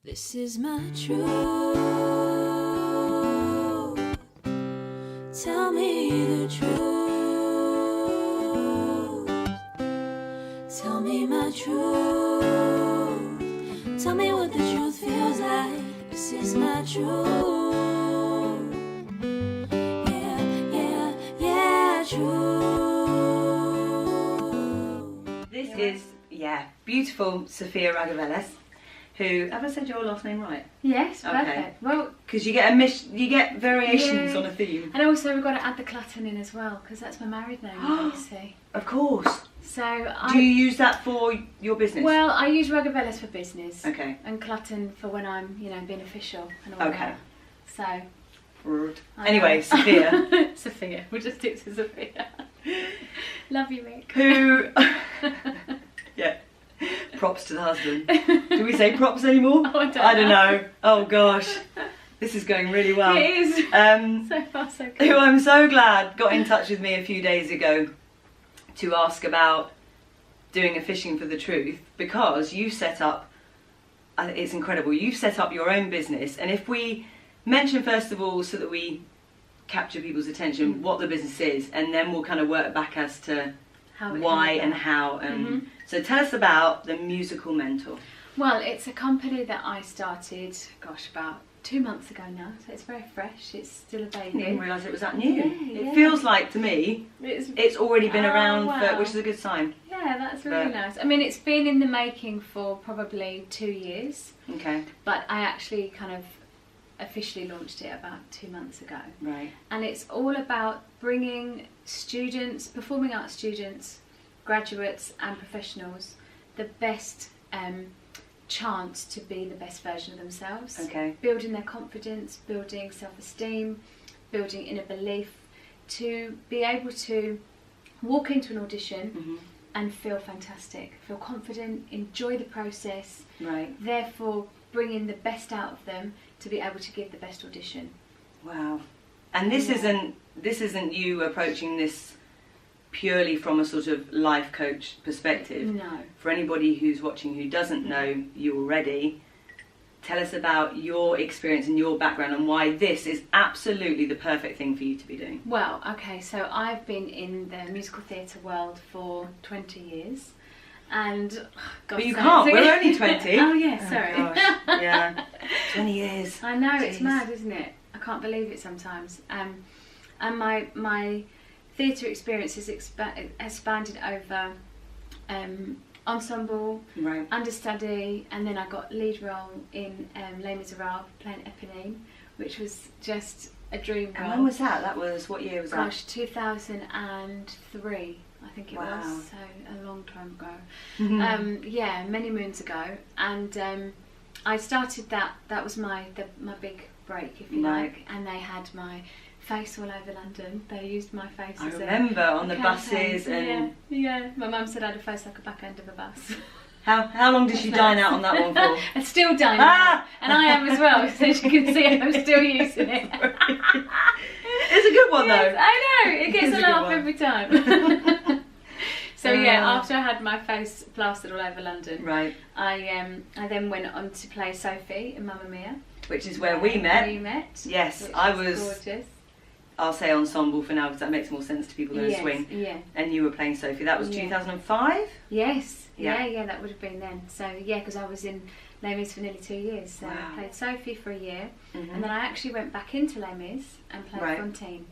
This is my truth. Tell me the truth. Tell me my truth. Tell me what the truth feels like. This is my truth. Yeah, truth. This is, beautiful Sophia Ragavelas. Who, have I said your last name right? Yes, perfect. Okay. Well, because you get variations on a theme. And also we've got to add the Clutton in as well, because that's my married name, you see. Of course. So do you use that for your business? Well, I use Ragavelas for business. Okay. And Clutton for when I'm, being official and all okay. that. So. Anyway, Sophia. Sophia. We'll just stick to Sophia. Love you, Mick. Who? Yeah. Props to the husband. Do we say props anymore? Oh, I don't know. Oh gosh. This is going really well. It is. So far so good. Who I'm so glad got in touch with me a few days ago to ask about doing a Fishing for the Truth, because you set up, it's incredible, you've set up your own business. And if we mention first of all, so that we capture people's attention, what the business is, and then we'll kind of work back as to why and how. And so tell us about the Musical Mentor. Well, it's a company that I started, about 2 months ago now, so it's very fresh. It's still a baby. I didn't realise it was that new. Yeah. It feels like to me it's already been around, which is a good sign. Yeah, that's really nice. I mean, it's been in the making for probably 2 years. Okay. But I actually kind of officially launched it about 2 months ago. Right. And it's all about bringing students, performing arts students, graduates and professionals, the best chance to be the best version of themselves. Okay. Building their confidence, building self-esteem, building inner belief, to be able to walk into an audition and feel fantastic, feel confident, enjoy the process, therefore bringing the best out of them to be able to give the best audition. Wow. And this isn't you approaching this purely from a sort of life coach perspective. No. For anybody who's watching who doesn't know you already, tell us about your experience and your background and why this is absolutely the perfect thing for you to be doing. Well, okay, so I've been in the musical theatre world for 20 years. And but you can't, we're only 20. Oh yeah, sorry. Oh, gosh. Yeah, 20 years. I know. Jeez. It's mad, isn't it? I can't believe it sometimes. And my theatre experience has expanded over ensemble, understudy, and then I got lead role in Les Miserables, playing Eponine, which was just a dream role. And when was that? That was, what year was that? Gosh, 2003. I think it was, so a long time ago. Yeah, many moons ago. And I started that was my big break, if you like. And they had my face all over London. They used my face as remember, on the buses. And yeah. My mum said I had a face like a back end of a bus. How long did she dine out on that one for? I'm still dining out. And I am as well, so you can see I'm still using it. It's a good one though. Yes, I know, it gets a laugh every time. So after I had my face plastered all over London, I then went on to play Sophie in Mamma Mia, which is where we met. Yes, I was gorgeous. I'll say ensemble for now because that makes more sense to people than a swing. Yeah. And you were playing Sophie. That was 2005. Yes. Yeah. That would have been then. So because I was in Les Mis for nearly 2 years. So I played Sophie for a year, and then I actually went back into Les Mis and played Fantine,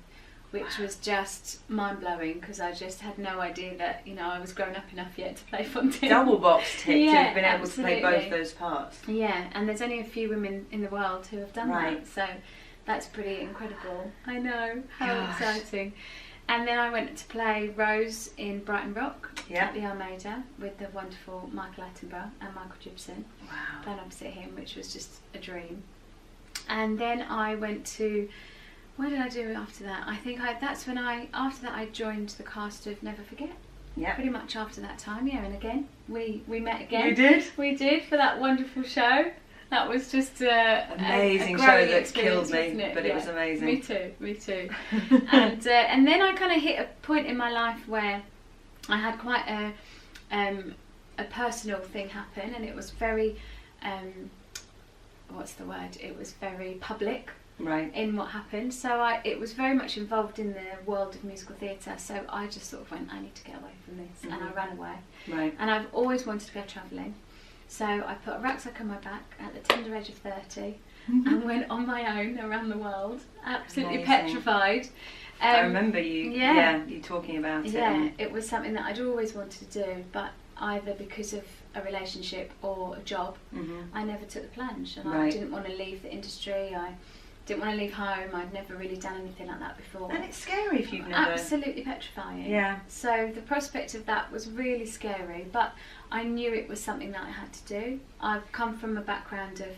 which was just mind blowing because I just had no idea that I was grown up enough yet to play Fantine. Double box tick to have been able to play both those parts. Yeah, and there's only a few women in the world who have done that, so that's pretty incredible. I know, how exciting. And then I went to play Rose in Brighton Rock at the Almeida with the wonderful Michael Attenborough and Michael Gibson playing opposite him, which was just a dream. And then I went to, what did I do after that? I think after that I joined the cast of Never Forget. Yeah. Pretty much after that time, and again, we met again. You did? We did, for that wonderful show. That was just amazing a show that killed me, but it was amazing. Me too. And then I kind of hit a point in my life where I had quite a personal thing happen, and it was very what's the word? It was very public. Right. In what happened, so it was very much involved in the world of musical theatre. So I just sort of went, I need to get away from this, and I ran away. Right. And I've always wanted to go travelling, so I put a rucksack on my back at the tender age of 30, and went on my own around the world, absolutely petrified. I remember you. Yeah, you talking about it. Yeah, it was something that I'd always wanted to do, but either because of a relationship or a job, I never took the plunge, and I didn't want to leave the industry. I didn't want to leave home. I'd never really done anything like that before. And it's scary if you've never... Absolutely petrifying. Yeah. So the prospect of that was really scary, but I knew it was something that I had to do. I've come from a background of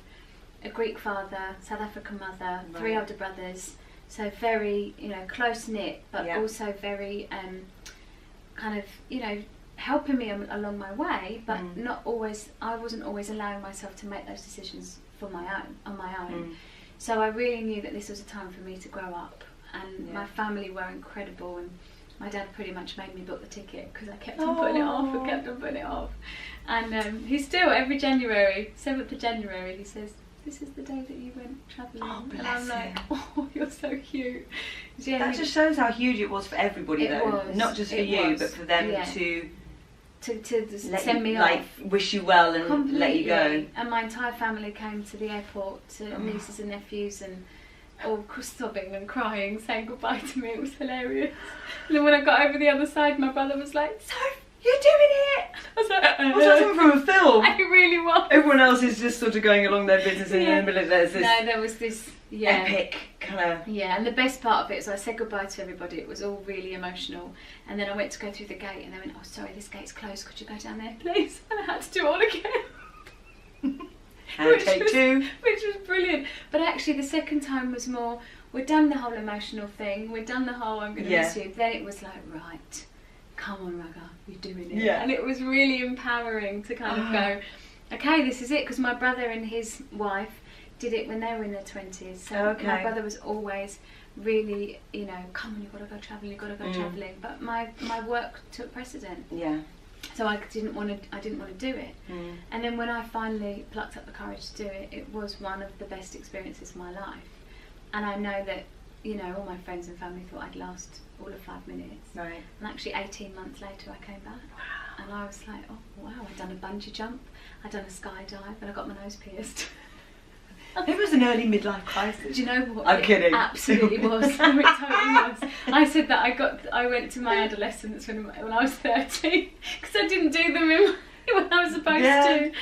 a Greek father, South African mother, 3 older brothers, so very, close-knit, but also very kind of, helping me along my way, but not always... I wasn't always allowing myself to make those decisions on my own. So I really knew that this was a time for me to grow up, and my family were incredible, and my dad pretty much made me book the ticket because I kept on putting it off, and he still, every January, 7th of January, he says, this is the day that you went travelling. Oh, bless and I'm like, oh, you're so cute. Yeah, that just shows how huge it was for everybody though, not just for you, but for them to send me like, off. Wish you well and completely. Let you go. And my entire family came to the airport, to nieces and nephews, and all sobbing and crying, saying goodbye to me. It was hilarious. And then when I got over the other side, my brother was like, "Soph, you're doing it!" I was like, was that something from a film? It really was. Everyone else is just sort of going along their business, and then there's this there was this epic kind of... Yeah, and the best part of it is I said goodbye to everybody. It was all really emotional. And then I went to go through the gate, and they went, "Oh, sorry, this gate's closed. Could you go down there, please?" And I had to do it all again. And take 2. Which was brilliant. But actually the second time was more, we'd done the whole emotional thing, we'd done the whole I'm going to miss you. Then it was like, right, come on Raga, you're doing it. Yeah. And it was really empowering to kind of go, okay, this is it. Because my brother and his wife did it when they were in their 20s. So my brother was always really, come on, you've got to go travelling, you've got to go travelling. But my work took precedent. Yeah. So I didn't want to do it. And then when I finally plucked up the courage to do it, it was one of the best experiences of my life. And I know that, all my friends and family thought I'd last all of 5 minutes. Right. And actually 18 months later I came back. Wow. And I was like, oh wow, I'd done a bungee jump, I'd done a skydive, and I got my nose pierced. It was an early midlife crisis. Do you know what? I'm kidding. Absolutely was. It totally was. I said that I went to my adolescence when I was 30 because I didn't do them when I was supposed to.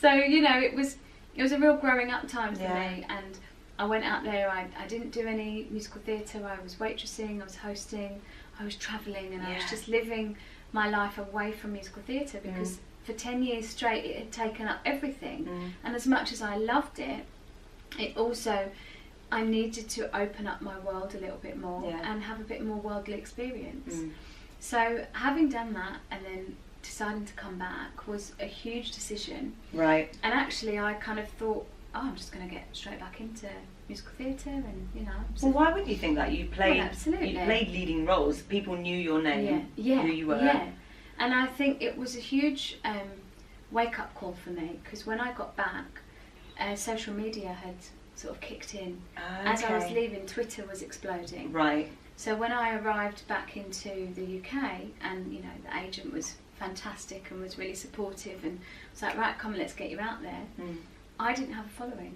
So it was a real growing up time for me, and I went out there. I didn't do any musical theatre. I was waitressing, I was hosting, I was travelling, and I was just living my life away from musical theatre because for 10 years straight it had taken up everything. And as much as I loved it, it also, I needed to open up my world a little bit more and have a bit more worldly experience. So having done that and then deciding to come back was a huge decision. Right. And actually I kind of thought, oh, I'm just going to get straight back into musical theatre and, Well, why wouldn't you think that? You played, absolutely. You played leading roles. People knew your name, who you were. Yeah. And I think it was a huge wake-up call for me because when I got back, social media had sort of kicked in. As I was leaving, Twitter was exploding. Right. So when I arrived back into the UK, and the agent was fantastic and was really supportive, and was like, right, come on, let's get you out there. I didn't have a following.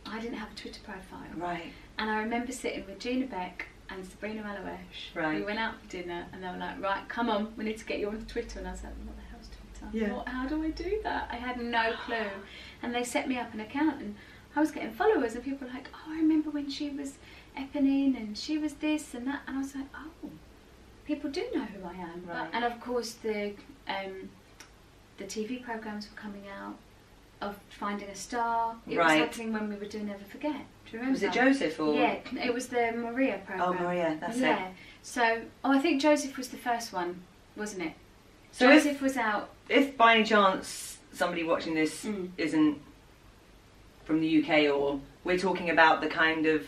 I didn't have a Twitter profile. Right. And I remember sitting with Gina Beck and Sabrina Malawesh. Right. We went out for dinner, and they were like, right, come on, we need to get you onto Twitter. And I was like, what the hell's Twitter? Yeah. How do I do that? I had no clue. And they set me up an account, and I was getting followers, and people were like, oh, I remember when she was Eponine, and she was this and that. And I was like, oh, people do know who I am. Right. And of course, the TV programmes were coming out of Finding a Star. It was happening when we were doing Never Forget. Do you remember? Was it Joseph or? Yeah, it was the Maria programme. Oh, Maria, that's it. Yeah. So, I think Joseph was the first one, wasn't it? So Joseph was out. If by any chance somebody watching this isn't from the UK, or we're talking about the kind of,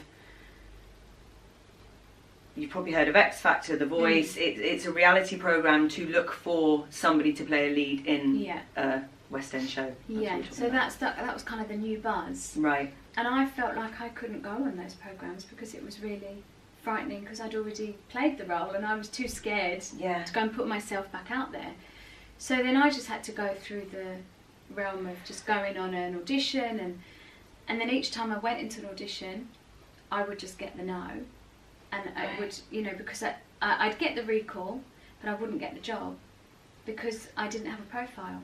you've probably heard of X Factor, The Voice. It's a reality programme to look for somebody to play a lead in West End show. Yeah, so that was kind of the new buzz. Right. And I felt like I couldn't go on those programmes because it was really frightening, because I'd already played the role and I was too scared to go and put myself back out there. So then I just had to go through the realm of just going on an audition, and then each time I went into an audition, I would just get the no. And I would, because I'd get the recall, but I wouldn't get the job because I didn't have a profile.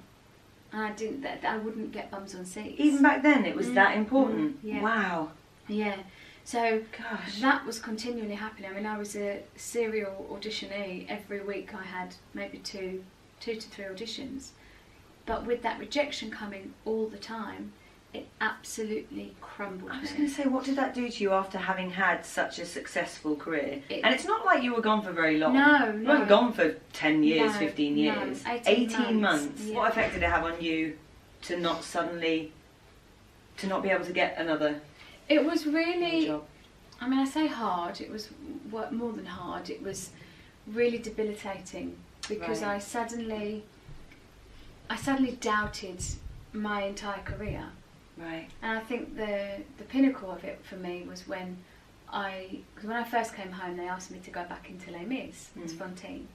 And I wouldn't get bums on seats. Even back then, it was that important. Yeah. Wow. Yeah. So Gosh. that was continually happening. I mean, I was a serial auditionee. Every week I had maybe two to three auditions. But with that rejection coming all the time, it absolutely crumbled me. I was going to say, what did that do to you after having had such a successful career? And it's not like you were gone for very long. No. You weren't gone for 10 years, 15 years. No, 18 months. Yeah. What effect did it have on you to not be able to get another It was really, job? I mean, I say hard, it was more than hard. It was really debilitating because Right. I suddenly doubted my entire career. Right. And I think the pinnacle of it for me was when because when I first came home, they asked me to go back into Les Mis as Fantine.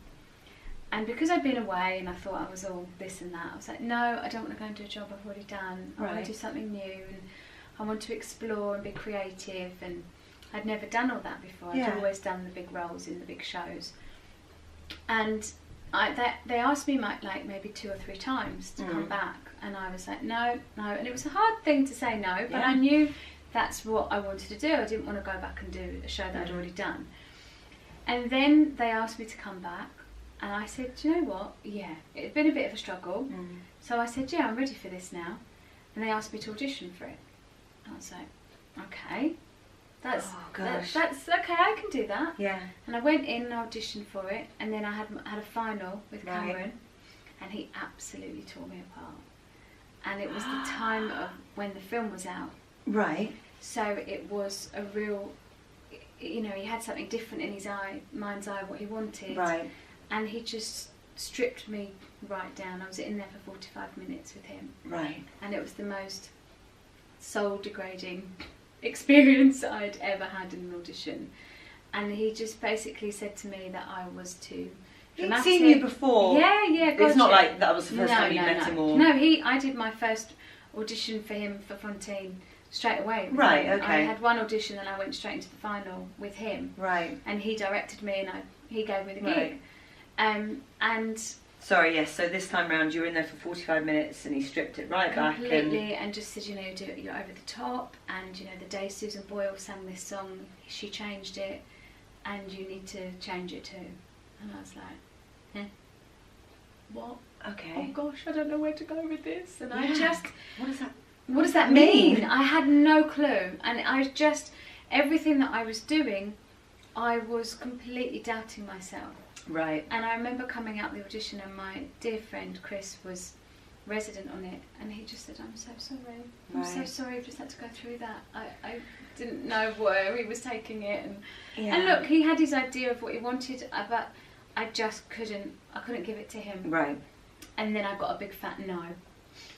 And because I'd been away and I thought I was all this and that, I was like, no, I don't want to go and do a job I've already done. I want to do something new, and I want to explore and be creative. And I'd never done all that before. I'd always done the big roles in the big shows. And they asked me like maybe 2 or 3 times to come back, and I was like, no. And it was a hard thing to say no, but I knew that's what I wanted to do. I didn't want to go back and do a show that I'd already done. And then they asked me to come back, and I said, do you know what? Yeah, it had been a bit of a struggle. So I said, yeah, I'm ready for this now. And they asked me to audition for it. And I was like, okay. That's okay, I can do that. Yeah. And I went in and auditioned for it, and then I had a final with Cameron, and he absolutely tore me apart. And it was the time of when the film was out. Right. So it was a real, he had something different in his mind's eye, what he wanted. Right. And he just stripped me right down. I was in there for 45 minutes with him. Right. And it was the most soul-degrading experience I'd ever had in an audition. And he just basically said to me that I was too dramatic. He'd seen you before. Yeah, It's not like that was the first time you met him, or... No, I did my first audition for him for Fantine straight away. Right, okay. I had one audition and I went straight into the final with him. Right. And he directed me, and he gave me the gig. Right. And... Sorry, yes, so this time round you were in there for 45 minutes and he stripped it right back. Completely, and just said, you're over the top, and the day Susan Boyle sang this song, she changed it, and you need to change it too. And I was like, what? Okay. Oh gosh, I don't know where to go with this. And what does that mean? I had no clue. And everything that I was doing, I was completely doubting myself. Right. And I remember coming out the audition, and my dear friend Chris was resident on it, and he just said, I'm so sorry. I'm so sorry I've just had to go through that. I didn't know where he was taking it. And look, he had his idea of what he wanted, but I just couldn't give it to him. Right. And then I got a big fat no.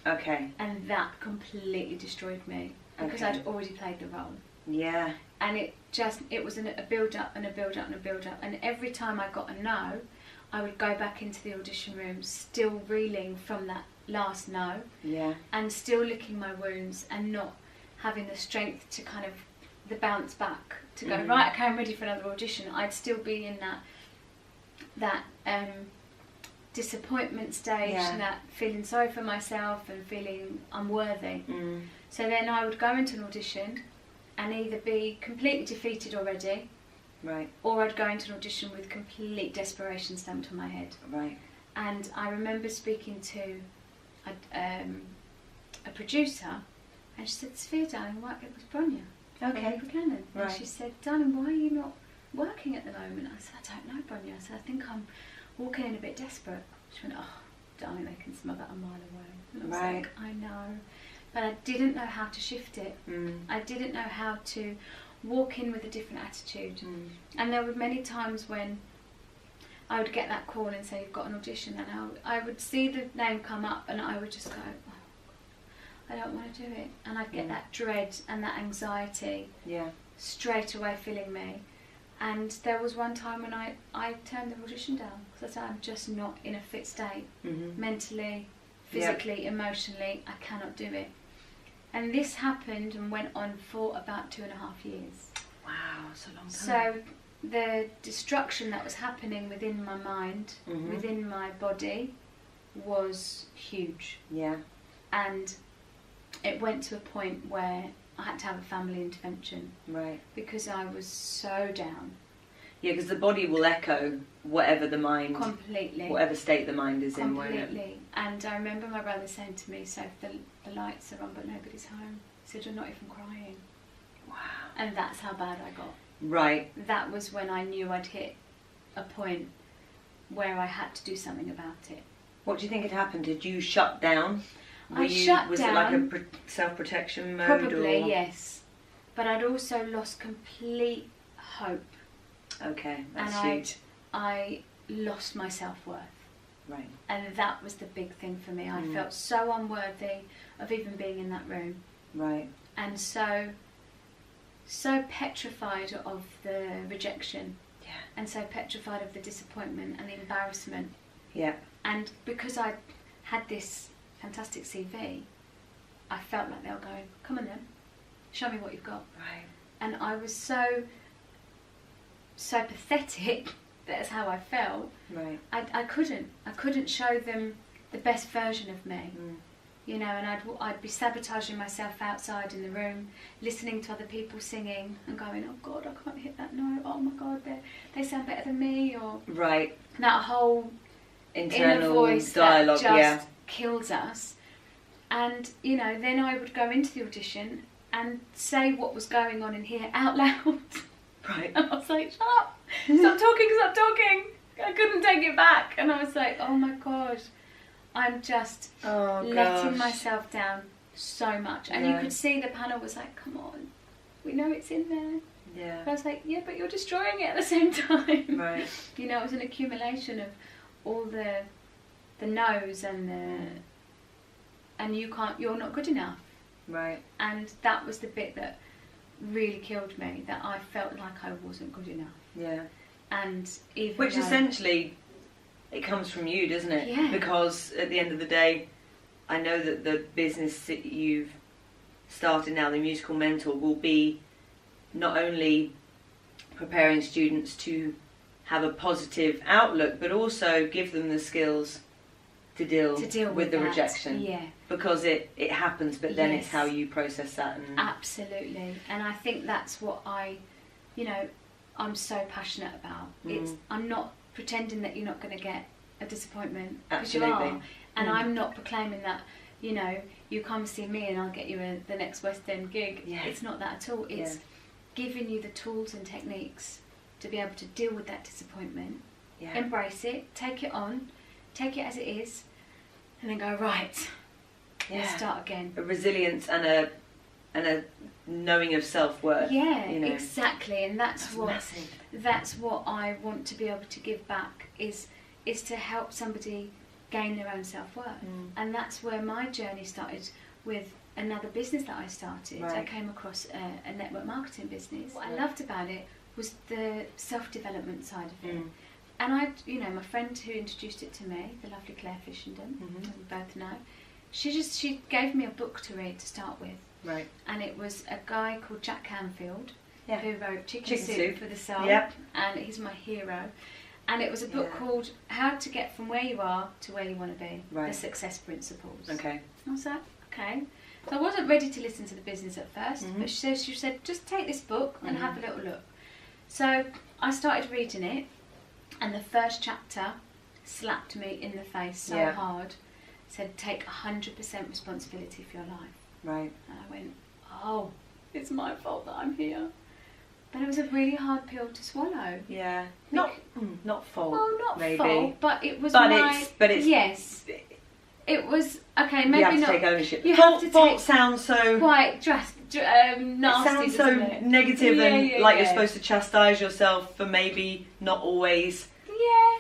Okay. And that completely destroyed me, because I'd already played the role. Yeah. And it was a build up and a build up and a build up, and every time I got a no, I would go back into the audition room still reeling from that last no. Yeah. And still licking my wounds and not having the strength to kind of the bounce back to go, right, okay, I'm ready for another audition. I'd still be in that disappointment stage, and that feeling sorry for myself and feeling unworthy. So then I would go into an audition and either be completely defeated already, right, or I'd go into an audition with complete desperation stamped on my head. Right. And I remember speaking to a producer, and she said, Sophia, darling, what? It was Bronya. Okay. Buchanan. Right. And she said, darling, why are you not working at the moment? I said, I don't know, Bronya. I said, I think I'm walking in a bit desperate. She went, oh, darling, they can smell that a mile away. And I was like, I know. But I didn't know how to shift it. I didn't know how to walk in with a different attitude. And there were many times when I would get that call and say, you've got an audition, and I would see the name come up and I would just go, oh, I don't want to do it. And I'd get that dread and that anxiety straight away filling me. And there was one time when I turned the audition down because I said, I'm just not in a fit state, mentally, physically, emotionally, I cannot do it. And this happened and went on for about 2.5 years. Wow, that's a long time. So the destruction that was happening within my mind, within my body, was huge. Yeah. And it went to a point where I had to have a family intervention. Right. Because I was so down. Yeah, because the body will echo whatever the mind... Completely. Whatever state the mind is in. Completely. And I remember my brother saying to me, so if the lights are on but nobody's home, he said, you're not even crying. Wow. And that's how bad I got. Right. That was when I knew I'd hit a point where I had to do something about it. What do you think had happened? Did you shut down? Shut was down. Was it like a self-protection mode? Probably, or? yes. But I'd also lost complete hope. Okay, that's and huge. I lost my self-worth. Right. And that was the big thing for me. I felt so unworthy of even being in that room. Right. And so petrified of the rejection. Yeah. And so petrified of the disappointment and the embarrassment. Yeah. And because I had this fantastic CV, I felt like they were going, come on then, show me what you've got. Right. And I was so pathetic, that's how I felt. Right. I couldn't show them the best version of me. You know, and I'd be sabotaging myself outside in the room, listening to other people singing and going, oh God, I can't hit that note, oh my God, they sound better than me, or right. that whole internal inner voice dialogue, that just kills us. And, you know, then I would go into the audition and say what was going on in here out loud. Right. And I was like, shut up, stop talking. I couldn't take it back. And I was like, oh my God, I'm just letting myself down so much. And you could see the panel was like, come on, we know it's in there. Yeah. But I was like, yeah, but you're destroying it at the same time. Right. You know, it was an accumulation of all the no's and you're not good enough. Right. And that was the bit that really killed me, that I felt like I wasn't good enough. Yeah. And even which essentially, it comes from you, doesn't it? Yeah. Because at the end of the day, I know that the business that you've started now, the Musical Mentor, will be not only preparing students to have a positive outlook, but also give them the skills to deal with the that. rejection. Yeah. Because it happens, but then it's how you process that. And absolutely. And I think that's what I'm so passionate about. I'm not pretending that you're not going to get a disappointment, because you are. And I'm not proclaiming that, you know, you come see me and I'll get you the next West End gig. Yeah. It's not that at all. It's giving you the tools and techniques to be able to deal with that disappointment, embrace it, take it on, take it as it is, and then go, right, let's start again. A resilience and a knowing of self-worth. Yeah, you know. exactly. And that's what massive. That's what I want to be able to give back, is to help somebody gain their own self-worth. And that's where my journey started, with another business that I started. Right. I came across a network marketing business. What I loved about it was the self-development side of it. And my friend who introduced it to me, the lovely Claire Fishenden, who we both know, she gave me a book to read to start with. Right. And it was a guy called Jack Canfield, who wrote Chicken Soup for the Soul. Yep. And he's my hero. And it was a book called How to Get From Where You Are to Where You Want to Be, The Success Principles. Okay. I was like, okay. So I wasn't ready to listen to the business at first, but she said, just take this book and have a little look. So I started reading it, and the first chapter slapped me in the face so hard. It said, take 100% responsibility for your life. Right. And I went, oh, it's my fault that I'm here. But it was a really hard pill to swallow. Yeah. Not fault. Well, not maybe. fault, but it was it's yes. It was okay. Maybe you have to not take ownership. You have to fault take sounds so quite nasty. It sounds so it? negative, and you're supposed to chastise yourself for maybe not always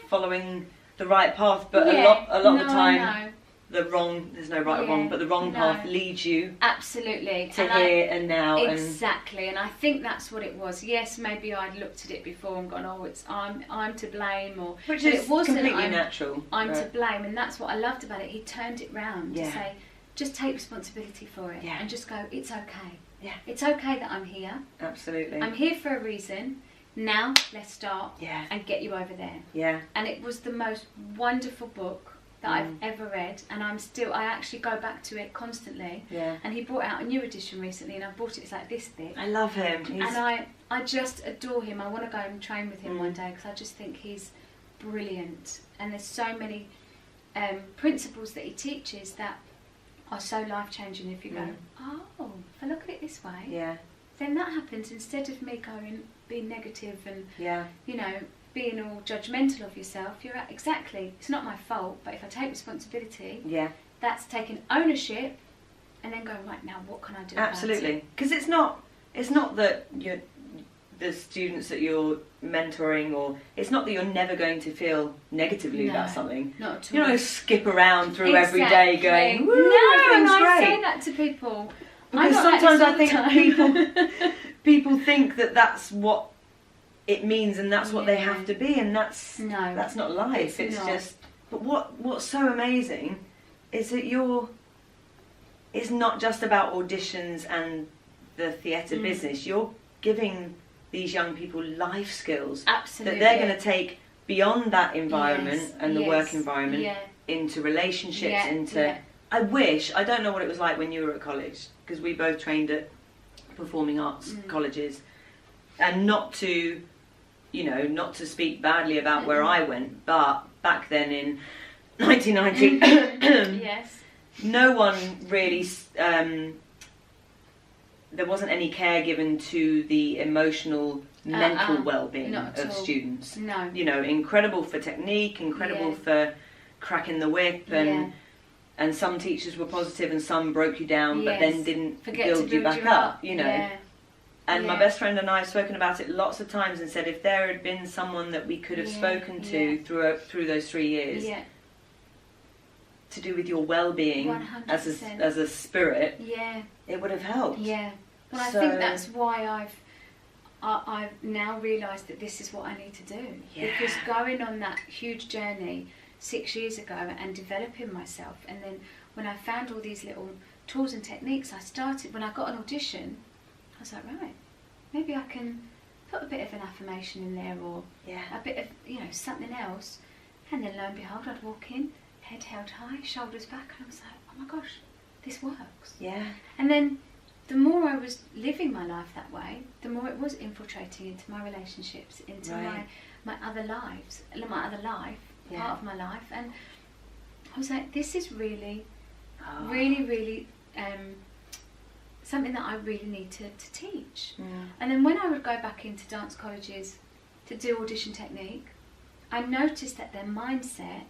following the right path, but a lot of the time there's no right or wrong, but the wrong path leads you absolutely to here and now. Exactly, and I think that's what it was. Yes, maybe I'd looked at it before and gone, oh, it's I'm to blame, or which is it wasn't completely natural. I'm to blame, and that's what I loved about it. He turned it round to say, just take responsibility for it, and just go, it's okay. Yeah, it's okay that I'm here. Absolutely, I'm here for a reason. Now let's start and get you over there. Yeah, and it was the most wonderful book that I've ever read, and I actually go back to it constantly. Yeah. And he brought out a new edition recently, and I bought it. It's like this thick. I love him. And I just adore him. I want to go and train with him one day, because I just think he's brilliant. And there's so many principles that he teaches that are so life-changing. If you go, oh, if I look at it this way, then that happens, instead of me being negative and you know, being all judgmental of yourself. It's not my fault, but if I take responsibility, that's taking ownership, and then going, right, now what can I do? Absolutely, because it's not that the students that you're mentoring, or it's not that you're never going to feel negatively about something. Not at all. You don't skip around through every day going, woo, and everything's great. I say that to people. Because sometimes I think people think that that's what it means, and that's what they have to be, and that's not life. It's just. But what's so amazing is that it's not just about auditions and the theatre business. You're giving these young people life skills that they're going to take beyond that environment and the work environment into relationships, into. I don't know what it was like when you were at college, because we both trained at performing arts colleges, and not to speak badly about where I went, but back then in 1990, no one really, there wasn't any care given to the emotional, mental well-being of students. No. You know, incredible for technique, incredible for cracking the whip, and some teachers were positive and some broke you down, but then didn't build you back up, you know. Yeah. And my best friend and I have spoken about it lots of times, and said if there had been someone that we could have spoken to through those 3 years, to do with your well-being as a spirit, it would have helped. Yeah. Well, I think that's why I've now realised that this is what I need to do. Yeah. Because going on that huge journey 6 years ago and developing myself, and then when I found all these little tools and techniques, when I got an audition, I was like, right, maybe I can put a bit of an affirmation in there, or a bit of, something else. And then lo and behold, I'd walk in, head held high, shoulders back, and I was like, oh my gosh, this works. Yeah. And then the more I was living my life that way, the more it was infiltrating into my relationships, into my other lives, my other life, part of my life. And I was like, this is really, really something that I really need to teach. And then when I would go back into dance colleges to do audition technique, I noticed that their mindset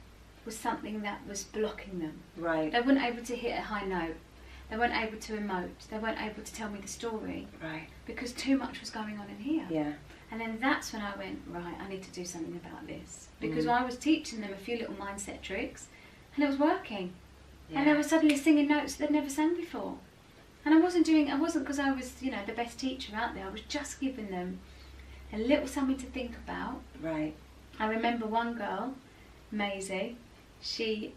was something that was blocking them. Right. They weren't able to hit a high note. They weren't able to emote. They weren't able to tell me the story. Right. Because too much was going on in here. Yeah. And then that's when I went, right, I need to do something about this. Because I was teaching them a few little mindset tricks, and it was working. Yeah. And they were suddenly singing notes they'd never sang before. And it wasn't because I was, the best teacher out there. I was just giving them a little something to think about. Right. I remember one girl, Maisie, she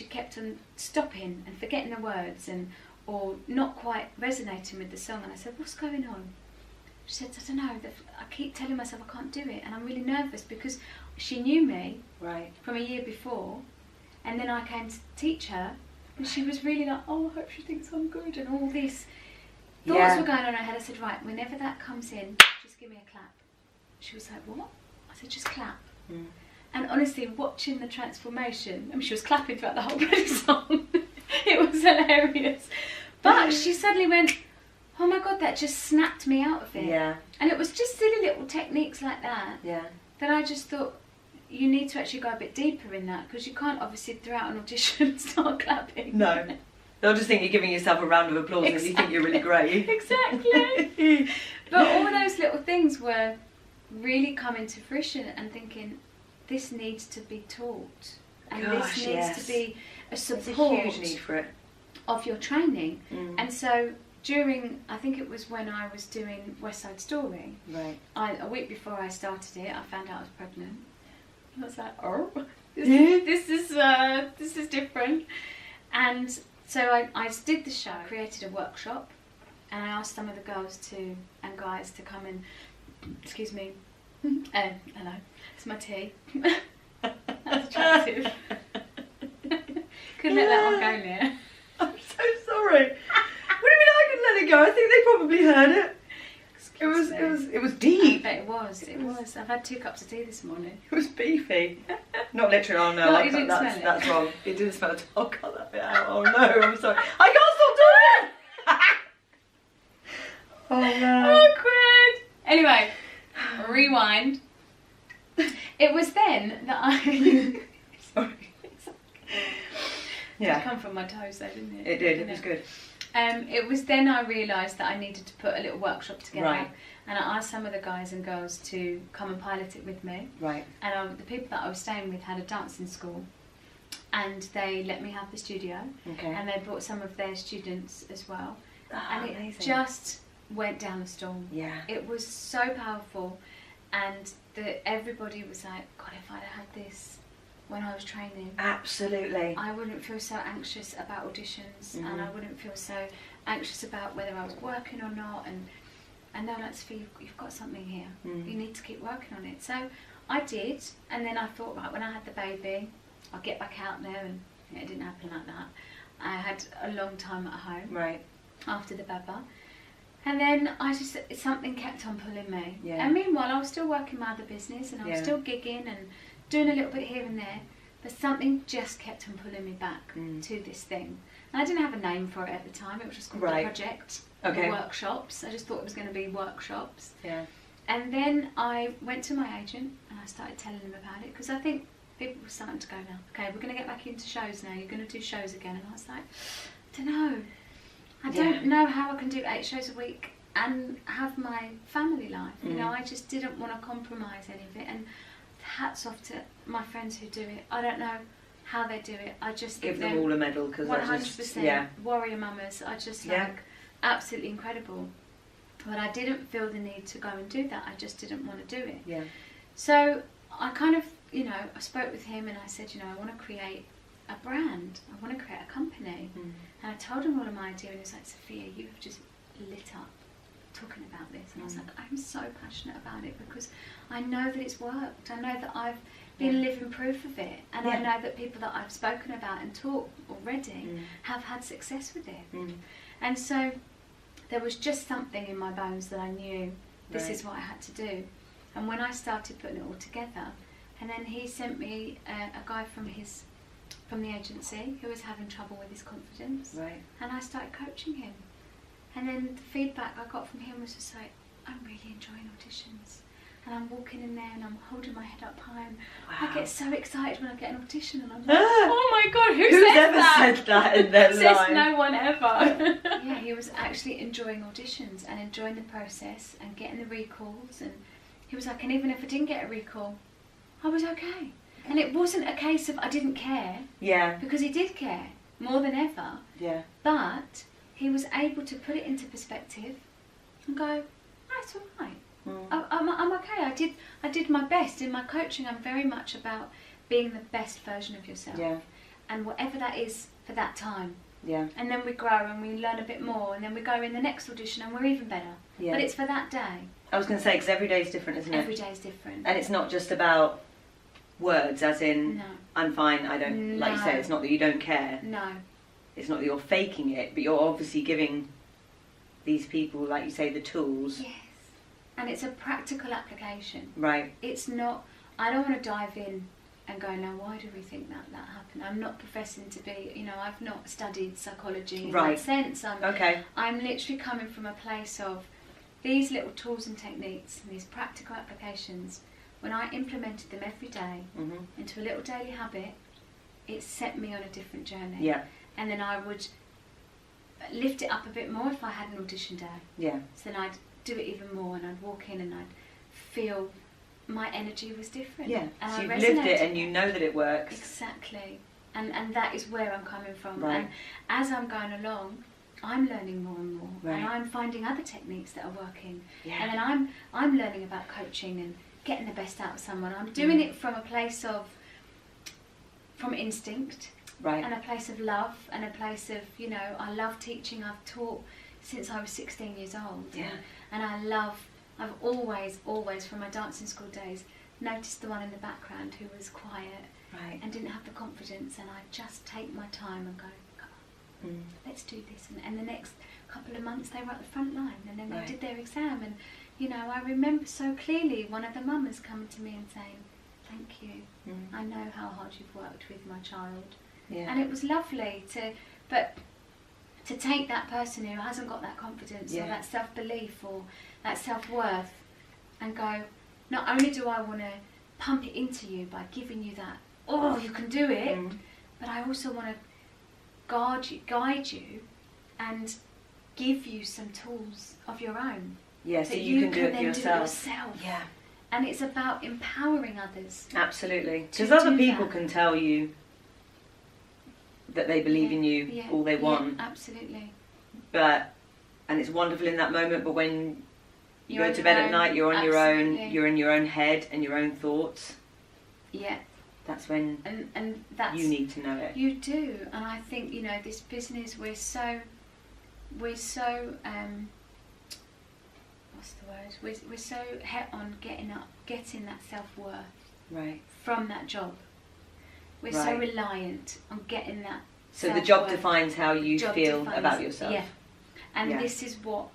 kept on stopping and forgetting the words, or not quite resonating with the song. And I said, what's going on? She said, I don't know, I keep telling myself I can't do it, and I'm really nervous, because she knew me from a year before, and then I came to teach her, and she was really like, oh, I hope she thinks I'm good, and all these thoughts were going on in her head. I said, right, whenever that comes in, just give me a clap. She was like, what? I said, just clap. And honestly, watching the transformation, she was clapping throughout the whole bloody song. It was hilarious. But she suddenly went, oh my God, that just snapped me out of it. Yeah. And it was just silly little techniques like that. Yeah. That I just thought, you need to actually go a bit deeper in that, because you can't obviously throughout an audition start clapping. No. They'll just think you're giving yourself a round of applause and you think you're really great. Exactly. But all those little things were really coming to fruition, and thinking, this needs to be taught, and Gosh, this needs to be a There's support a huge need for it. of your training. Mm. And so during, I think it was when I was doing West Side Story, Right. a week before I started it, I found out I was pregnant. I was like, oh, this is different. And so I did the show, created a workshop, and I asked some of the girls and guys to come and, excuse me, hello, it's my tea. That's attractive. Couldn't let that one go near. I'm so sorry. What do you mean I couldn't let it go? I think they probably heard it. It was deep. I bet it was. I've had 2 cups of tea this morning. It was beefy. Not literally, oh no, No, you didn't smell it. That's wrong. It didn't smell at all. Cut that bit out. Oh no, I'm sorry. I can't stop doing it! Oh no. Awkward! Anyway, rewind. It was then that I... Sorry. Yeah. It come from my toes though, didn't it? It did, it was good. It was then I realised that I needed to put a little workshop together. Right. And I asked some of the guys and girls to come and pilot it with me. Right. And the people that I was staying with had a dancing school, and they let me have the studio. Okay. And they brought some of their students as well. Oh, and amazing. it just went down the storm. Yeah. It was so powerful, and everybody was like, God, if I'd had this when I was training, Absolutely. I wouldn't feel so anxious about auditions, and I wouldn't feel so anxious about whether I was working or not. And they were like, Sophia, you've got something here. You need to keep working on it. So I did, and then I thought, right, when I had the baby, I'll get back out there, and it didn't happen like that. I had a long time at home Right. after the baba. And then something kept on pulling me. Yeah. And meanwhile, I was still working my other business, and I was still gigging and doing a little bit here and there, but something just kept on pulling me back to this thing. And I didn't have a name for it at the time. It was just called the project, the workshops. I just thought it was going to be workshops. Yeah. And then I went to my agent and I started telling him about it, because I think people were starting to go, now, okay, we're going to get back into shows now. You're going to do shows again. And I was like, I don't know. I don't know how I can do 8 shows a week and have my family life. You know, I just didn't want to compromise any of it. And hats off to my friends who do it. I don't know how they do it. I just give them all a medal, because 100% warrior mamas are just like absolutely incredible. But I didn't feel the need to go and do that. I just didn't want to do it. Yeah. So I kind of, you know, I spoke with him and I said, you know, I want to create a brand. I want to create a company. And I told him all of my idea, and he was like, Sophia, you have just lit up talking about this. And I was like, I'm so passionate about it, because I know that it's worked. I know that I've been living proof of it, and I know that people that I've spoken about and taught already have had success with it. And so there was just something in my bones that I knew this is what I had to do. And when I started putting it all together, and then he sent me a guy from the agency who was having trouble with his confidence, and I started coaching him. And then the feedback I got from him was just like, I'm really enjoying auditions. And I'm walking in there and I'm holding my head up high, and I get so excited when I get an audition, and I'm like, oh my God, who's ever said that in their Says life? no one ever. Yeah, he was actually enjoying auditions and enjoying the process and getting the recalls. And he was like, and even if I didn't get a recall, I was okay. And it wasn't a case of I didn't care. Yeah. Because he did care more than ever. Yeah. But he was able to put it into perspective and go, oh, it's all right. I'm okay. I did my best. In my coaching, I'm very much about being the best version of yourself. Yeah. And whatever that is for that time. Yeah. And then we grow and we learn a bit more, and then we go in the next audition and we're even better. Yeah. But it's for that day. I was going to say, because every day is different, isn't it? Every day is different. And it's not just about words, as in, no. I'm fine, I don't, like you say, it's not that you don't care. No. It's not that you're faking it, but you're obviously giving these people, like you say, the tools. Yes. And it's a practical application. Right. It's not, I don't want to dive in and go, now why do we think that happened? I'm not professing to be, you know, I've not studied psychology in that sense. I'm literally coming from a place of these little tools and techniques and these practical applications. When I implemented them every day into a little daily habit, it set me on a different journey. Yeah. And then I would lift it up a bit more if I had an audition day. Yeah. So then I'd do it even more, and I'd walk in and I'd feel my energy was different. Yeah, and so I you've lived it resonated. and you know that it works. Exactly. And that is where I'm coming from. Right. And as I'm going along, I'm learning more and more. Right. And I'm finding other techniques that are working. Yeah. And then I'm learning about coaching and getting the best out of someone. I'm doing it from a place from instinct. Right. And a place of love and a place of, you know, I love teaching. I've taught since I was 16 years old. Yeah. And I've always from my dancing school days, noticed the one in the background who was quiet. Right. And didn't have the confidence, and I just take my time and go, come on, let's do this. And the next couple of months they were at the front line, and then they did their exam. And you know, I remember so clearly one of the mamas coming to me and saying, "Thank you. I know how hard you've worked with my child." Yeah. And it was lovely to take that person who hasn't got that confidence or that self-belief or that self-worth and go, not only do I want to pump it into you by giving you that, oh, you can do it, but I also want to guide you and give you some tools of your own. Yeah, so you can do it then yourself. Do it yourself. Yeah. And it's about empowering others. Absolutely. Because to other do people that. can tell you that they believe in you all they want. Yeah, absolutely. And it's wonderful in that moment, but when you You're go on to your bed at own. night, you're on your own, Absolutely. you're in your own head and your own thoughts. Yeah. That's when And that's you need to know it. You do, and I think, you know, this business, we're so what's the word? We're so het on getting that self-worth Right. from that job. We're so Right. reliant on getting that. So the job self-worth. defines how you Job feel defines- about yourself. Yeah. And Yeah. this is what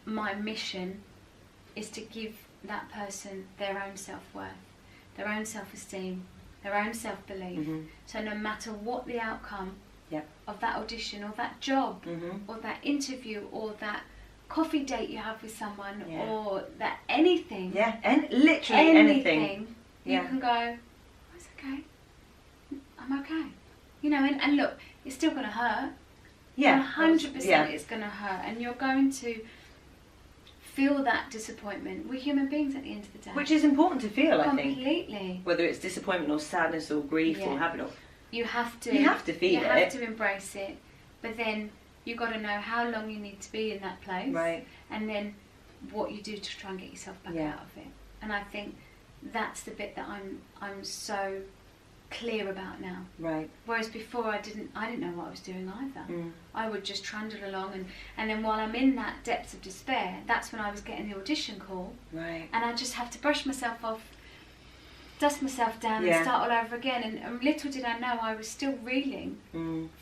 my mission is, to give that person their own self-worth, their own self-esteem, their own self-belief. Mhm. So no matter what the outcome Yep. of that audition or that job or that interview or that coffee date you have with someone Yeah. or that anything, Yeah, and literally anything. you Yeah. can go, oh, it's okay, I'm okay. You know, and look, it's still going to hurt. Yeah. 100% Yeah. it's going to hurt, and you're going to feel that disappointment. We're human beings at the end of the day. Which is important to feel, I think. Completely. Whether it's disappointment or sadness or grief or Yeah. happiness. You have to. You have to feel You it. have to embrace it, but then you got to know how long you need to be in that place, Right. and then what you do to try and get yourself back Yeah. out of it. And I think that's the bit that I'm so clear about now. Right. Whereas before I didn't know what I was doing either. Mm. I would just trundle along, and then while I'm in that depth of despair, that's when I was getting the audition call, Right. and I just have to brush myself off, dust myself down Yeah. and start all over again. And little did I know I was still reeling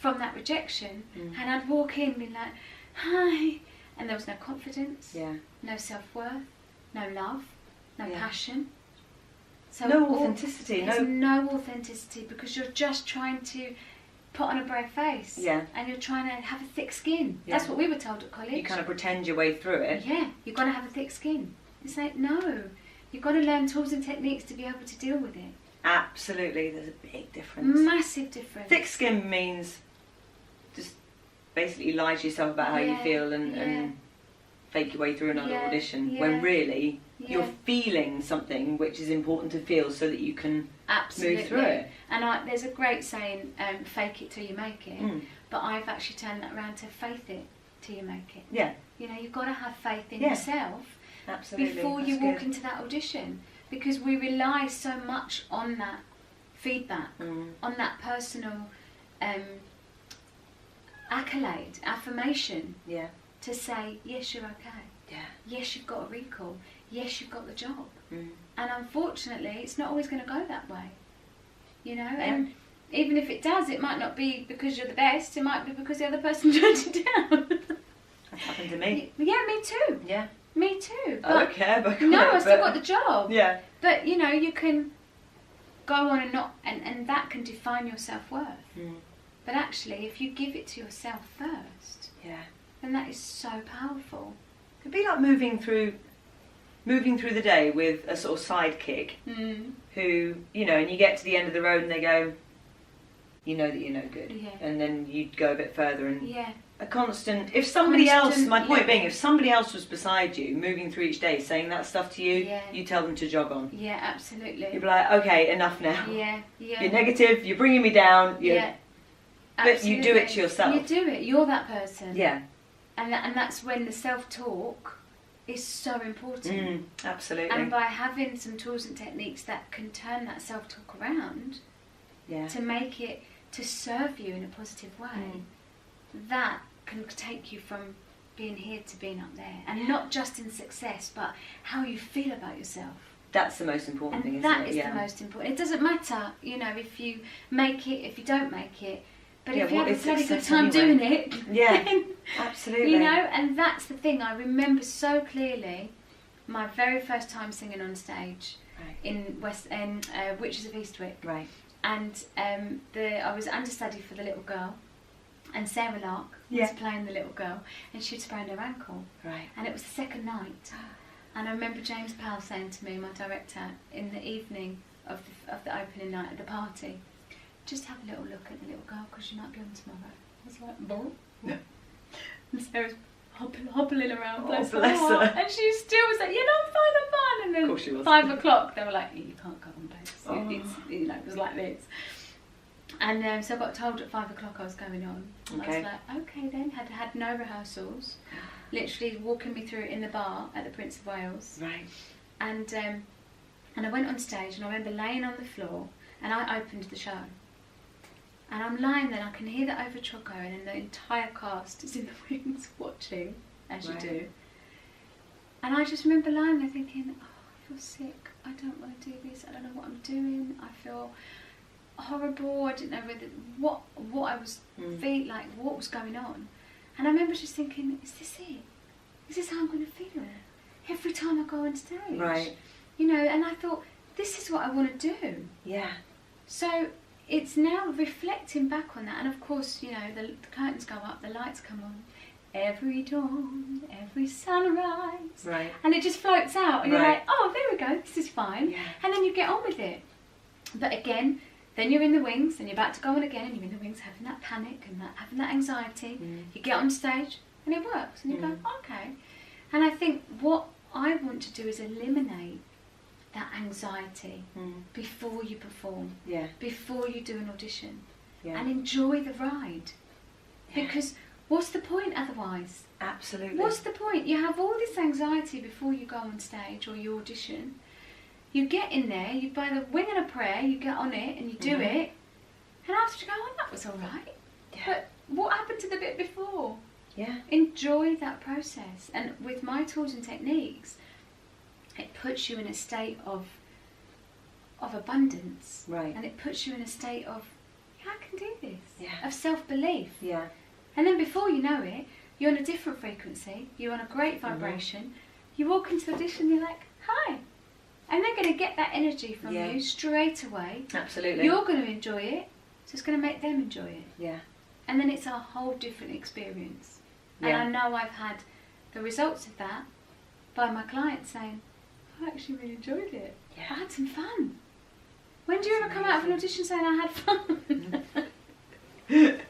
from that rejection. And I'd walk in and be like, hi, and there was no confidence, Yeah. no self-worth, no love, no Yeah. passion. So No all- authenticity. There's No. no authenticity, because you're just trying to put on a brave face. Yeah. And you're trying to have a thick skin. Yeah. That's what we were told at college. You kind of pretend your way through it. Yeah, you've got to have a thick skin. It's like, no. You've got to learn tools and techniques to be able to deal with it. Absolutely. There's a big difference. Massive difference. Thick skin means just basically lie to yourself about how you Yeah, feel and yeah. fake your way through another Yeah, audition, yeah. when really you're Yeah. feeling something which is important to feel so that you can Absolutely. move through it. And there's a great saying, fake it till you make it. Mm. But I've actually turned that around to faith it till you make it. Yeah, You know, you've got to have faith in Yeah. yourself absolutely. before you That's walk good. into that audition, because we rely so much on that feedback, on that personal accolade, affirmation, Yeah, to say, yes, you're okay, yeah. yes, you've got a recall, yes, you've got the job. Mm. And unfortunately, it's not always going to go that way, you know. And even if it does, it might not be because you're the best, it might be because the other person turned you down. That's happened to me. Yeah, me too. Yeah. Me too. I don't care, but No, I still got the job. Yeah. But you know, you can go on and not, and that can define your self-worth. Mm. But actually, if you give it to yourself first, Yeah. then that is so powerful. It'd be like moving through the day with a sort of sidekick who, you know, and you get to the end of the road and they go, you know that you're no good. Yeah. And then you go a bit further and Yeah. a constant. If somebody else, my point yeah. being, if somebody else was beside you, moving through each day, saying that stuff to you, Yeah. you tell them to jog on. Yeah, absolutely. You'd be like, okay, enough now. Yeah, yeah. You're negative. You're bringing me down. Yeah. But you do it to yourself. You do it. You're that person. Yeah. And that's when the self-talk is so important. Absolutely. And by having some tools and techniques that can turn that self-talk around, to make it to serve you in a positive way, that can take you from being here to being up there, and not just in success, but how you feel about yourself. That's the most important thing, isn't it? That is the most important. It doesn't matter, if you make it, if you don't make it, but if you have a bloody good time doing it, then, absolutely. And that's the thing. I remember so clearly my very first time singing on stage in Witches of Eastwick. Right. And I was understudy for the little girl, and Sarah Lark was playing the little girl, and she'd sprained her ankle. Right. And it was the second night, and I remember James Powell saying to me, my director, in the evening of the opening night at the party, just have a little look at the little girl because you might be on tomorrow. I was like, what? Yeah. And Sarah's hobbling around, bless her. And she still was like, I'm fine. And then of course she was. 5 o'clock, they were like, you can't go on, babes. It was like this. And so I got told at 5 o'clock I was going on. Okay. I was like, okay then. Had no rehearsals. Literally walking me through it in the bar at the Prince of Wales. Right. And I went on stage, and I remember laying on the floor, and I opened the show. And I'm lying there, and I can hear the overture going, and the entire cast is in the wings watching, as you do. And I just remember lying there thinking, I feel sick. I don't want to do this. I don't know what I'm doing. I feel horrible. I didn't know what I was feeling like, what was going on. And I remember just thinking, is this it? Is this how I'm going to feel every time I go on stage? Right. And I thought, this is what I want to do. Yeah. So it's now reflecting back on that, and of course, the curtains go up, the lights come on, every dawn, every sunrise, right, and it just floats out, and you're like, oh, there we go, this is fine, and then you get on with it. But again, then you're in the wings, and you're about to go on again, and you're in the wings having that panic and having that anxiety. You get on stage, and it works, and you go, okay. And I think what I want to do is eliminate that anxiety before you perform, before you do an audition, and enjoy the ride. Because what's the point otherwise? Absolutely. What's the point? You have all this anxiety before you go on stage or you audition. You get in there, you by the wing and a prayer, you get on it and you do it, and after you go, oh, that was all right. But what happened to the bit before? Enjoy that process. And with my tools and techniques, it puts you in a state of abundance, and it puts you in a state of, I can do this, of self-belief. And then before you know it, you're on a different frequency, you're on a great vibration, you walk into the audition, you're like, hi, and they're going to get that energy from you straight away. Absolutely. You're going to enjoy it, so it's going to make them enjoy it. And then it's a whole different experience. And I know I've had the results of that by my clients saying, I actually really enjoyed it. I had some fun. When do you ever come out of an audition saying I had fun? Good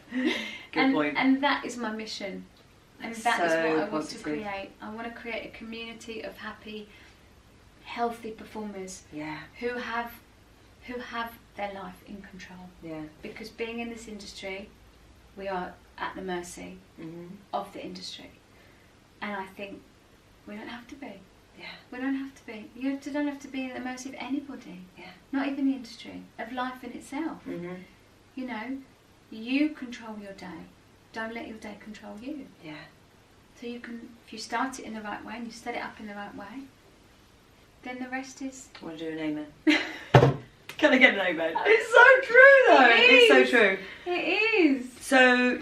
point. And that is my mission. And that is what I want to positive. create. I want to create a community of happy, healthy performers who have their life in control. Because being in this industry, we are at the mercy of the industry. And I think we don't have to be. We don't have to be. You don't have to be at the mercy of anybody. Not even the industry, of life in itself. You control your day. Don't let your day control you. So you can, if you start it in the right way and you set it up in the right way, then the rest is... I want to do an amen. Can I get an amen? It's so true though. It's so true. It is. So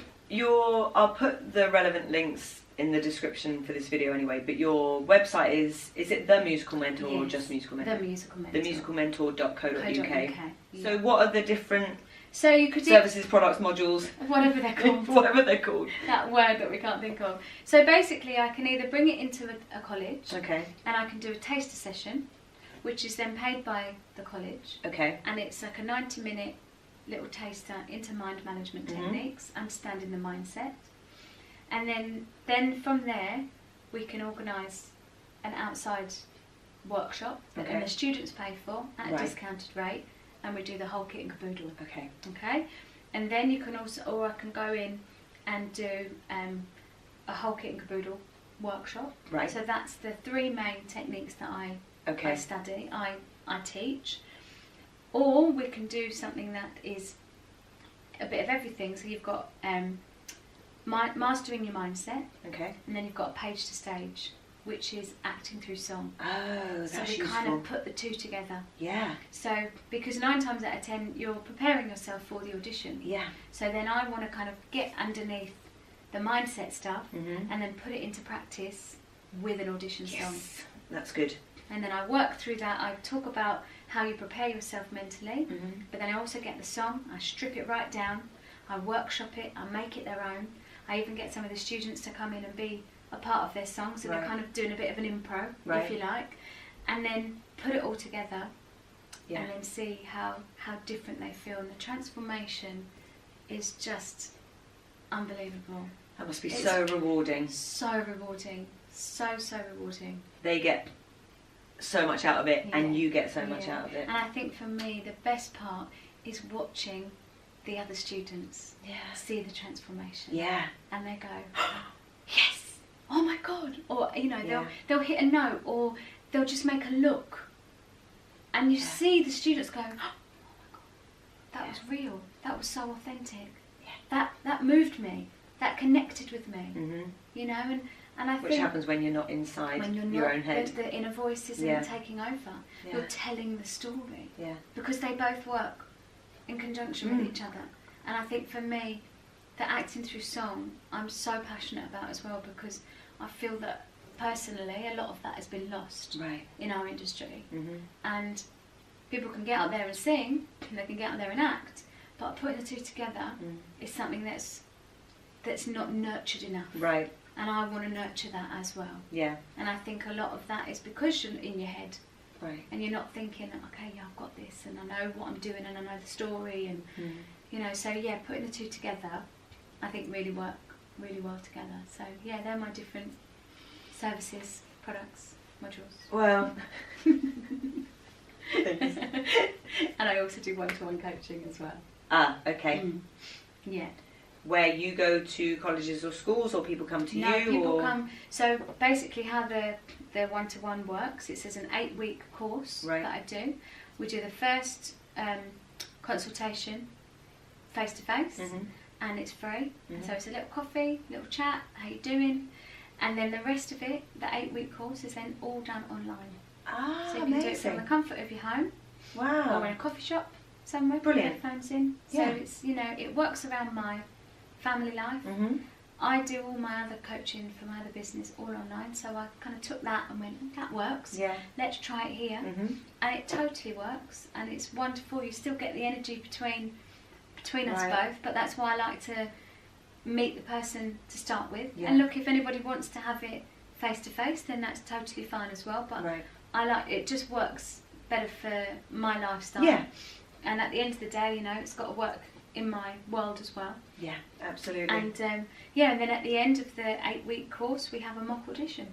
I'll put the relevant links in the description for this video anyway, but your website is it The Musical Mentor or just Musical Mentor? The Musical Mentor. TheMusicalMentor.co.uk. So what are the different services, products, modules? Whatever they're called. Whatever they're called. That word that we can't think of. So basically I can either bring it into a college, and I can do a taster session, which is then paid by the college. And it's like a 90-minute little taster into mind management techniques, understanding the mindset. And then from there we can organise an outside workshop that the students pay for at a discounted rate, and we do the whole kit and caboodle. Okay. And then you can also, or I can go in and do a whole kit and caboodle workshop. Right. So that's the 3 main techniques that I study, I teach. Or we can do something that is a bit of everything. So you've got mastering your mindset. Okay. And then you've got a page to stage, which is acting through song. Oh, that's useful. So we kind of put the two together. Yeah. So, because 9 times out of 10, you're preparing yourself for the audition. Yeah. So then I want to kind of get underneath the mindset stuff and then put it into practice with an audition song. That's good. And then I work through that. I talk about how you prepare yourself mentally, but then I also get the song, I strip it right down, I workshop it, I make it their own. I even get some of the students to come in and be a part of their song, so they're kind of doing a bit of an impro, if you like, and then put it all together and then see how different they feel. And the transformation is just unbelievable. That must be so rewarding. So rewarding. So rewarding. They get so much out of it and you get so much out of it. And I think for me the best part is watching the other students see the transformation. Yeah. And they go, yes, oh my God. Or, you know, they'll hit a note, or they'll just make a look. And you see the students go, oh my God, that was real. That was so authentic. Yeah. That moved me. That connected with me. You know, and I think... Which happens when you're not inside your own head. The inner voice isn't taking over. Yeah. You're telling the story. Yeah. Because they both work in conjunction with each other. And I think for me, the acting through song, I'm so passionate about as well, because I feel that personally a lot of that has been lost in our industry. And people can get out there and sing, and they can get out there and act, but putting the two together is something that's not nurtured enough. Right. And I want to nurture that as well. Yeah. And I think a lot of that is because you're in your head. Right. And you're not thinking, okay, yeah, I've got this, and I know what I'm doing, and I know the story, and you know, so yeah, putting the two together, I think really work really well together. So yeah, they're my different services, products, modules. Well, thanks. And I also do one-to-one coaching as well. Ah, okay. Yeah. Where you go to colleges or schools, or people come to you? No, people come. So basically how the one-to-one works, it's an 8-week course that I do. We do the first consultation face-to-face, and it's free. So it's a little coffee, little chat, how you doing? And then the rest of it, the 8-week course, is then all done online. Ah, so you can do it from the comfort of your home. Wow. Or in a coffee shop somewhere, put your headphones in. So it's, you know, it works around my family life. I do all my other coaching for my other business all online, so I kind of took that and went, that works. Yeah. Let's try it here. And it totally works, and it's wonderful. You still get the energy between us both, but that's why I like to meet the person to start with. And look, if anybody wants to have it face to face, then that's totally fine as well. But I like it; just works better for my lifestyle. Yeah. And at the end of the day, you know, it's got to work in my world as well. Yeah, absolutely. And and then at the end of the 8-week course, we have a mock audition,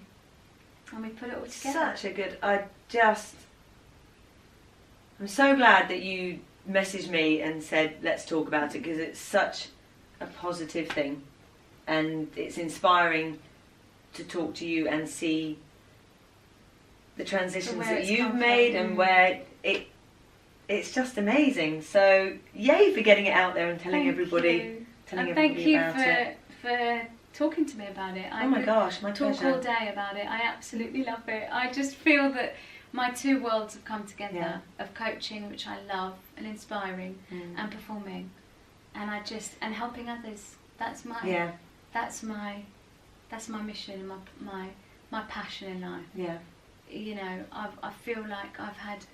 and we put it all together. Such a good. I'm so glad that you messaged me and said let's talk about it, because it's such a positive thing, and it's inspiring to talk to you and see the transitions that you've made and where it's just amazing. So yay for getting it out there and telling everybody about it. Thank you for talking to me about it. Oh my gosh, my pleasure. Talk all day about it. I absolutely love it. I just feel that my two worlds have come together, of coaching, which I love, and inspiring, and performing, and and helping others. That's my mission and my passion in life. Yeah. You know, I feel like I've had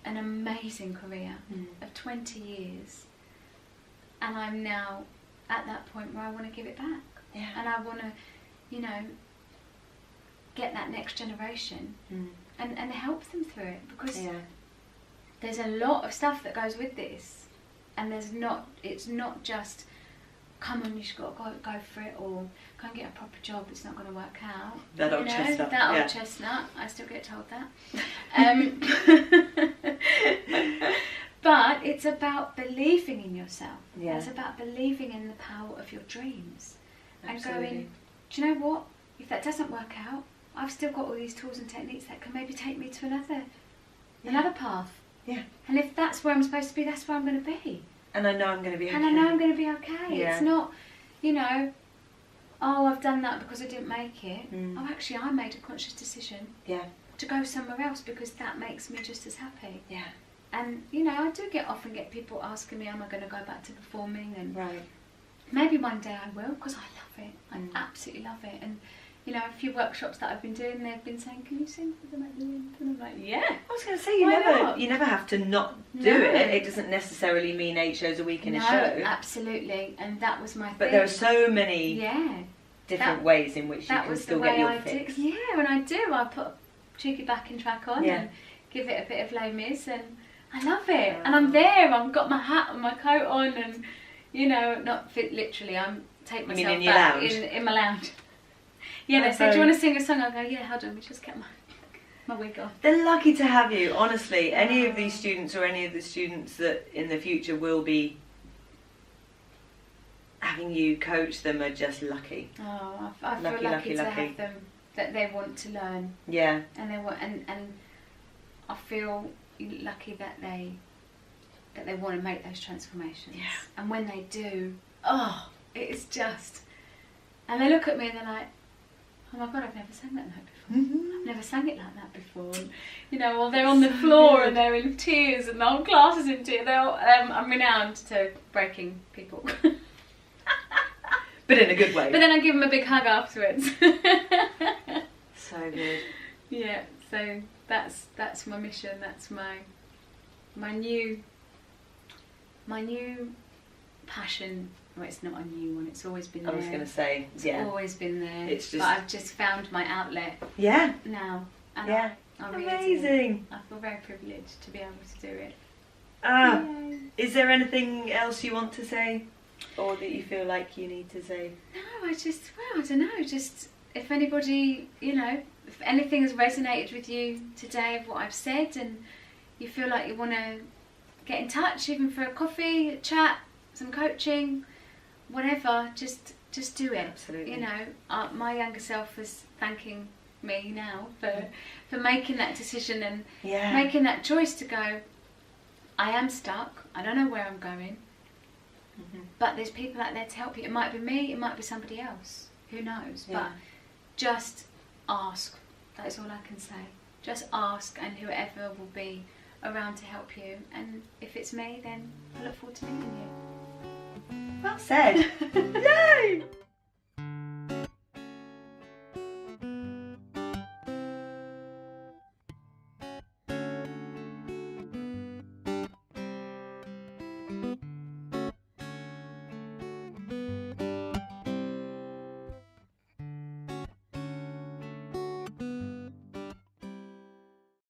an amazing career of 20 years, and I'm now at that point where I want to give it back. Yeah. And I want to, you know, get that next generation and help them through it, because there's a lot of stuff that goes with this, and it's not just come on, you just got to go for it, or go and get a proper job, it's not going to work out. That old chestnut. That yeah. old chestnut, I still get told that. But it's about believing in yourself. Yeah. It's about believing in the power of your dreams. Absolutely. And going, do you know what? If that doesn't work out, I've still got all these tools and techniques that can maybe take me to another path. Yeah. And if that's where I'm supposed to be, that's where I'm going to be. And I know I'm going to be okay. And I know I'm going to be okay. Yeah. It's not, you know, oh, I've done that because I didn't make it. Mm. Oh, actually, I made a conscious decision Yeah. to go somewhere else because that makes me just as happy. Yeah. And, you know, I do often get people asking me, am I going to go back to performing? And Right. maybe one day I will, because I love it. I Mm. absolutely love it. And, you know, a few workshops that I've been doing, they've been saying, can you sing for them at the end? And I'm like, yeah. I was going to say, Why you never have to not do No. it. It doesn't necessarily mean 8 shows a week in a No, show. absolutely. And that was my thing. But there are so many Yeah. different ways in which you That can was still the get way your I fix. do. Yeah, when I do, I put a cheeky backing track on Yeah. and give it a bit of Les Mis, and I love it. And I'm there. I've got my hat and my coat on, and you know, not fit literally. I'm take You mean myself in your back lounge? in my lounge. Yeah, they said, "Do you want to sing a song?" I go, "Yeah, hold on, we just get my wig off." They're lucky to have you, honestly. Any of these students or any of the students that in the future will be having you coach them are just lucky. Oh, I feel Lucky, lucky to lucky. have them, that they want to learn, Yeah. and they want, and I feel lucky that they want to make those transformations. Yeah. And when they do, oh, it's just, and they look at me and they're like, oh my God, I've never sang that note before. Mm-hmm. I've never sang it like that before. And, you know, or they're on the floor and they're in tears and the whole class is in tears. I'm renowned to breaking people. But in a good way. But then I give them a big hug afterwards. So good. Yeah, so that's my mission. That's my new passion. Well, it's not a new one. It's always been I there. was going to say, yeah. It's always been there. It's just- But I've just found my outlet Yeah. now. And Yeah. I really Amazing. do. I feel very privileged to be able to do it. Ah, Yay. is there anything else you want to say? Or that you feel like you need to say? No, I don't know. Just if anybody, you know, if anything has resonated with you today of what I've said, and you feel like you want to get in touch, even for a coffee, a chat, some coaching, whatever, just do it. Absolutely. You know, my younger self is thanking me now for making that decision and Yeah. making that choice to go, I am stuck, I don't know where I'm going, Mhm. but there's people out there to help you. It might be me, it might be somebody else, who knows. Yeah. But just ask, that's all I can say. Just ask, and whoever will be around to help you. And if it's me, then I look forward to meeting you. Well said. Yay!